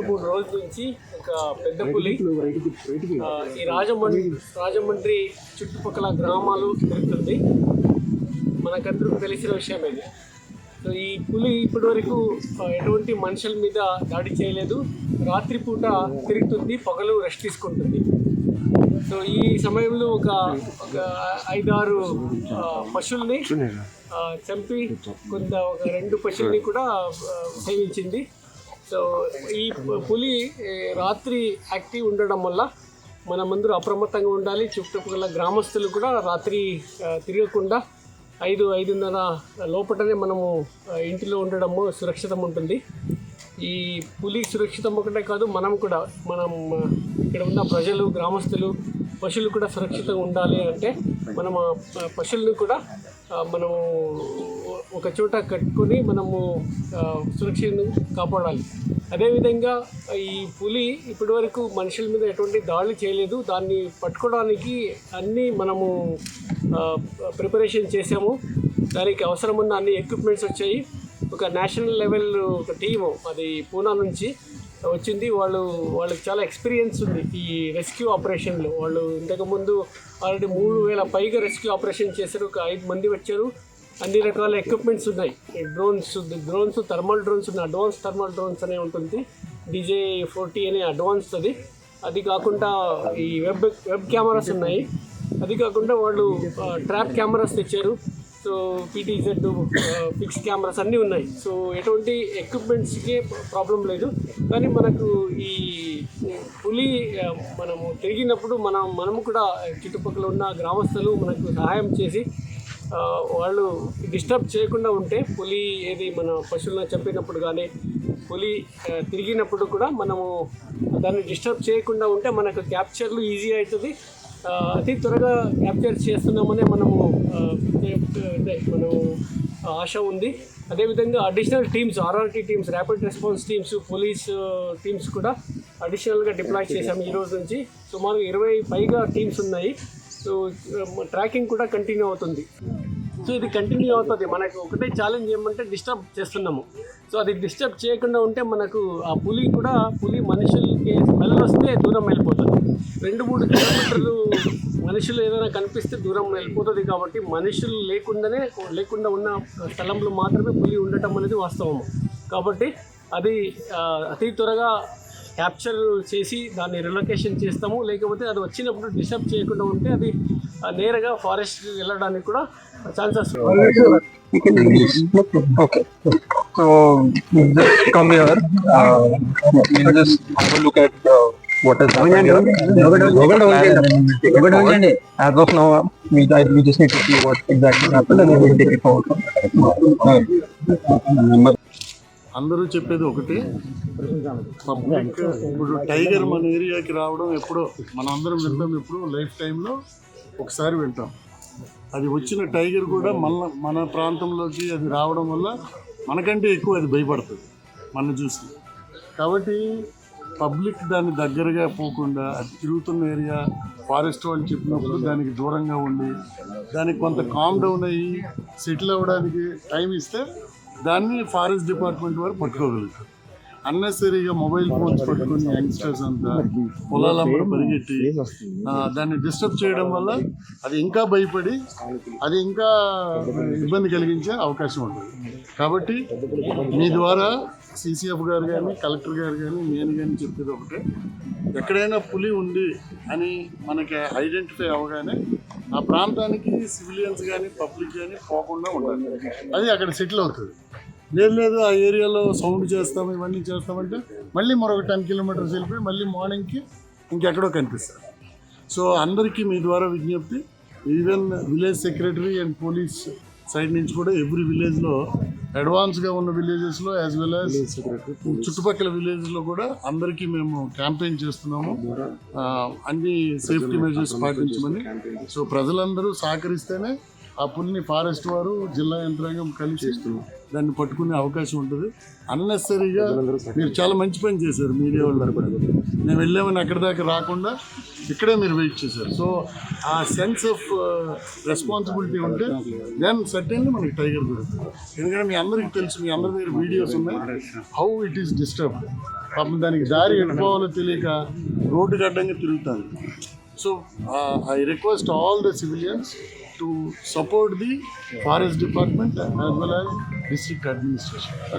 2-3 రోజుల నుంచి ఒక పెద్ద పులి ఈ రాజమండ్రి చుట్టుపక్కల గ్రామాలు తిరుగుతుంది. మనకందరికీ తెలిసిన విషయం ఇది. సో ఈ పులి ఇప్పటివరకు ఎటువంటి మనుషుల మీద దాడి చేయలేదు. రాత్రిపూట తిరుగుతుంది, పగలు రెస్ట్ తీసుకుంటుంది. సో ఈ సమయంలో ఒక 5-6 పశువుల్ని చంపి ఒక 2 పశువుల్ని కూడా సేవించింది. సో ఈ పులి రాత్రి యాక్టివ్ ఉండడం వల్ల మనమందరూ అప్రమత్తంగా ఉండాలి. చుట్టుపక్కల గ్రామస్తులు కూడా రాత్రి తిరగకుండా 5-5:30 లోపలనే మనము ఇంటిలో ఉండడము సురక్షితం ఉంటుంది. ఈ పులి సురక్షితం ఒకటే కాదు, మనం ఇక్కడ ఉన్న ప్రజలు, గ్రామస్తులు, పశువులు కూడా సురక్షితంగా ఉండాలి అంటే మనం పశువులను కూడా మనము ఒక చోట కట్టుకొని మనము సురక్షను కాపాడాలి. అదేవిధంగా ఈ పులి ఇప్పటివరకు మనుషుల మీద ఎటువంటి దాడి చేయలేదు. దాన్ని పట్టుకోవడానికి అన్నీ మనము ప్రిపరేషన్ చేసాము. దానికి అవసరమున్న అన్ని ఎక్విప్మెంట్స్ వచ్చాయి. ఒక నేషనల్ లెవెల్ ఒక టీము అది పూనా నుంచి వచ్చింది. వాళ్ళకి చాలా ఎక్స్పీరియన్స్ ఉంది ఈ రెస్క్యూ ఆపరేషన్లో. వాళ్ళు ఇంతకుముందు ఆల్రెడీ 3000 పైగా రెస్క్యూ ఆపరేషన్ చేశారు. ఒక 5 మంది వచ్చారు. అన్ని రకాల ఎక్విప్మెంట్స్ ఉన్నాయి. డ్రోన్స్ థర్మల్ డ్రోన్స్ ఉన్నాయి. అడ్వాన్స్ థర్మల్ డ్రోన్స్ అనే ఉంటుంది. DJ-40 అనే అడ్వాన్స్ అది కాకుండా ఈ వెబ్ కెమెరాస్ ఉన్నాయి. అది కాకుండా వాళ్ళు ట్రాప్ కెమెరాస్ తెచ్చారు. సో PTZ ఫిక్స్ కెమెరాస్ అన్నీ ఉన్నాయి. సో ఎటువంటి ఎక్విప్మెంట్స్కి ప్రాబ్లం లేదు. కానీ మనకు ఈ పులి మనము తిరిగినప్పుడు మనము కూడా చుట్టుపక్కల ఉన్న గ్రామస్తులు మనకు సహాయం చేసి వాళ్ళు డిస్టర్బ్ చేయకుండా ఉంటే, పులి మన పశువులను చంపినప్పుడు కానీ పులి తిరిగినప్పుడు కూడా మనము దాన్ని డిస్టర్బ్ చేయకుండా ఉంటే మనకు క్యాప్చర్లు ఈజీ అవుతుంది. అతి త్వరగా క్యాప్చర్ చేస్తున్నామని మనము ఆశ ఉంది. అదేవిధంగా additional teams, RRT teams, rapid response teams, police teams కూడా అడిషనల్గా డిప్లాయ్ చేశాము. ఈ రోజు నుంచి సుమారు 20 పైగా టీమ్స్ ఉన్నాయి. సో ట్రాకింగ్ కూడా కంటిన్యూ అవుతుంది. సో ఇది కంటిన్యూ అవుతుంది. మనకు ఒకటే ఛాలెంజ్ ఏమంటే డిస్టర్బ్ చేస్తున్నాము. సో అది డిస్టర్బ్ చేయకుండా ఉంటే మనకు ఆ పులి మనుషులకి స్మెల్ వస్తే దూరం వెళ్ళిపోతుంది. 2-3 కిలోమీటర్లు మనుషులు ఏదైనా కనిపిస్తే దూరం వెళ్ళిపోతుంది. కాబట్టి మనుషులు లేకుండా ఉన్న స్థలంలో మాత్రమే పులి ఉండటం అనేది వాస్తవము. కాబట్టి అది అతి త్వరగా క్యాప్చర్ చేసి దాన్ని రిలొకేషన్ చేస్తాము. లేకపోతే అది వచ్చినప్పుడు డిస్టర్బ్ చేయకుండా ఉంటే అది నేరుగా ఫారెస్ట్కి వెళ్ళడానికి కూడా chances. Okay. So just come here. We'll just have a look at what is happening here. As of now, we just need to see what exactly happened and then we'll take it forward. అందరూ చెప్పేది ఒకటి, public ఇప్పుడు tiger మన ఏరియాకి రావడం ఎప్పుడో మనం అందరం వింటాం. ఎప్పుడు లైఫ్ టైంలో ఒకసారి వింటాం. అది వచ్చిన టైగర్ కూడా మన ప్రాంతంలోకి అది రావడం వల్ల మనకంటే ఎక్కువ అది భయపడుతుంది మనం చూసి. కాబట్టి పబ్లిక్ దాన్ని దగ్గరగా పోకుండా, అది తిరుగుతున్న ఏరియా ఫారెస్ట్ వాళ్ళు చెప్పినప్పుడు దానికి దూరంగా ఉండి దానికి కొంత కామ్ డౌన్ అయ్యి సెటిల్ అవ్వడానికి టైం ఇస్తే దాన్ని ఫారెస్ట్ డిపార్ట్మెంట్ వారు పట్టుకోగలుగుతారు. అన్నెసరీగా మొబైల్ ఫోన్స్ పట్టుకుని యంగ్స్టర్స్ అంతా పొలాలంతా పరిగెట్టి దాన్ని డిస్టర్బ్ చేయడం వల్ల అది ఇంకా భయపడి అది ఇంకా ఇబ్బంది కలిగించే అవకాశం ఉంటుంది. కాబట్టి మీ ద్వారా CCF గారు కానీ, కలెక్టర్ గారు కానీ, నేను కానీ చెప్పేది ఒకటే, ఎక్కడైనా పులి ఉంది అని మనకి ఐడెంటిఫై అవ్వగానే ఆ ప్రాంతానికి సివిలియన్స్ కానీ పబ్లిక్ కానీ పోకుండా ఉండాలి. అది అక్కడ సెటిల్ అవుతుంది. లేదు ఆ ఏరియాలో సౌండ్ చేస్తాము, ఇవన్నీ చేస్తామంటే మళ్ళీ మరొక 10 కిలోమీటర్స్ వెళ్ళిపోయి మళ్ళీ మార్నింగ్కి ఇంకెక్కడో కనిపిస్తారు. సో అందరికీ మీ ద్వారా విజ్ఞప్తి, even village secretary and police side నుంచి కూడా ఎవ్రీ విలేజ్లో, అడ్వాన్స్గా ఉన్న విలేజెస్లో యాజ్ వెల్ యాజ్ చుట్టుపక్కల విలేజ్లో కూడా అందరికీ మేము క్యాంపెయిన్ చేస్తున్నాము అన్ని సేఫ్టీ మెజర్స్ పాటించమని. సో ప్రజలందరూ సహకరిస్తేనే ఆ పులిని ఫారెస్ట్ వారు, జిల్లా యంత్రాంగం కలిసి దాన్ని పట్టుకునే అవకాశం ఉంటుంది. అన్నెసరీగా మీరు చాలా మంచి పని చేశారు మీడియా వాళ్ళు. మేము వెళ్ళామని అక్కడి దాకా రాకుండా ఇక్కడే మీరు వెయిట్ చేశారు. సో ఆ సెన్స్ ఆఫ్ రెస్పాన్సిబిలిటీ ఉంటే దెన్ సర్టెన్లీ మనకి టైగర్ దొరుకుతుంది. ఎందుకంటే మీ అందరికీ తెలుసు, మీ అందరి దగ్గర వీడియోస్ ఉన్నాయి, హౌ ఇట్ ఈస్ డిస్టర్బ్. పాపం దానికి దారి ఎట్టుకోవాలో తెలియక రోడ్డుకి అడ్డంగా తిరుగుతాను. So I request all the civilians to support the forest department as well as district administration.